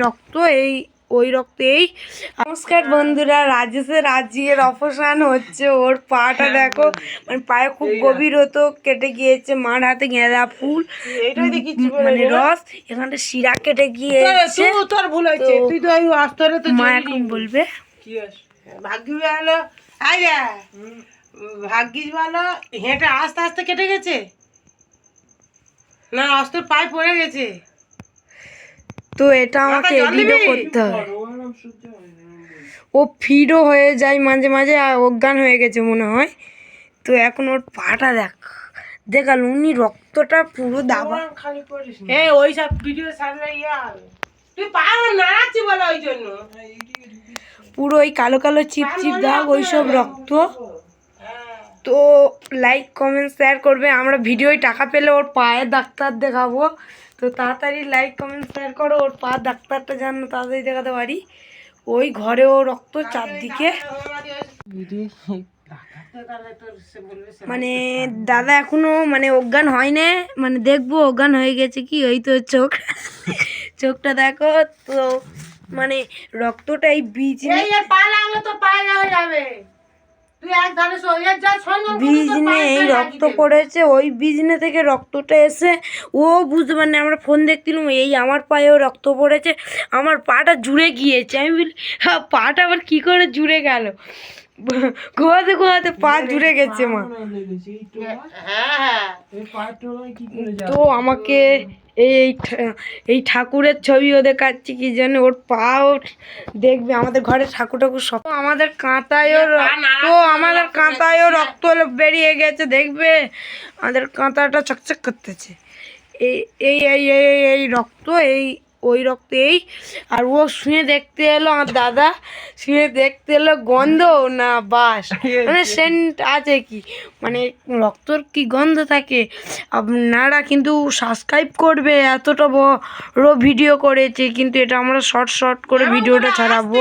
রক্ত, এই ওই রক্ত এই। নমস্কার বন্ধুরা, রাজেশের আজকের অপারেশন হচ্ছে। ওর পাটা দেখো, মানে পায়ে খুব গভীর হতো, কেটে গিয়েছে। মার হাতে গাঁদা ফুল মানে রস, এখানটা শিরা কেটে গিয়েছে। তোর ভুল হয়েছে, তুই তো আস্তরে তো মা এখন বলবে ভাগ্য ভালো। আয়া ভাগ্যিস ভালো, হেঁটে আস্তে আস্তে কেটে গেছে না, অস্ত্র পায়ে পড়ে গেছে। তো এটা আমাকে এডিটও করতে হয়। ও ফিডও হয়ে যায় মাঝে মাঝে, অজ্ঞান হয়ে গেছে মনে হয়। তো এখন ওর পাটা দেখাল উনি রক্তটা পুরো দাবা। হ্যাঁ, ওই সব ভিডিও ছাড়লে তুই পা নাড়াচ্ছি বলে ওই জন্য পুরো ওই কালো কালো চিপচিপ দাগ, ওইসব রক্ত। তো লাইক কমেন্ট শেয়ার করবে। আমরা ভিডিওয় টাকা পেলে ওর পায়ে ডাক্তার দেখাবো। তো তাড়াতাড়ি লাইক কমেন্ট শেয়ার করো, ওর পা ডাক্তারটা যেন তাড়াতাড়ি দেখাতে পারি। ওই ঘরেও রক্ত চারদিকে। মানে দাদা এখনো মানে অজ্ঞান হয় না, মানে দেখবো অজ্ঞান হয়ে গেছে কি। ওই তো চোখটা দেখো তো, মানে রক্তটা এই বীজ বিজনে এই রক্ত পড়েছে। ওই বিজনে থেকে রক্তটা এসে ও বুঝতে পারে না। আমরা ফোন দেখছিলাম, এই আমার পায়েও রক্ত পড়েছে, আমার পাটা জুড়ে গিয়েছে। আমি বলি হ্যাঁ, পাটা আবার কী করে জুড়ে গেল? ঘোরাতে ঘোরাতে পা জুড়ে গেছে মা। তো আমাকে এই ঠাকুরের ছবিও দেখাচ্ছি, কি যেন ওর পাও দেখবে। আমাদের ঘরে ঠাকুর সব, আমাদের কাঁথায়ও রক্ত বেরিয়ে গেছে, দেখবে আমাদের কাঁথাটা চকচক করতেছে। এই রক্ত, ওই রক্ত এই। আর ও শুয়ে দেখতে এলো, আমার দাদা শুয়ে দেখতে এলো গন্ধ না বাস, মানে সেন্ট আছে কি, মানে রক্তর কি গন্ধ থাকে। আপনারা কিন্তু সাবস্ক্রাইব করবে, এতটা বড় ভিডিও করেছে, কিন্তু এটা আমরা শর্ট করে ভিডিওটা ছাড়াবো।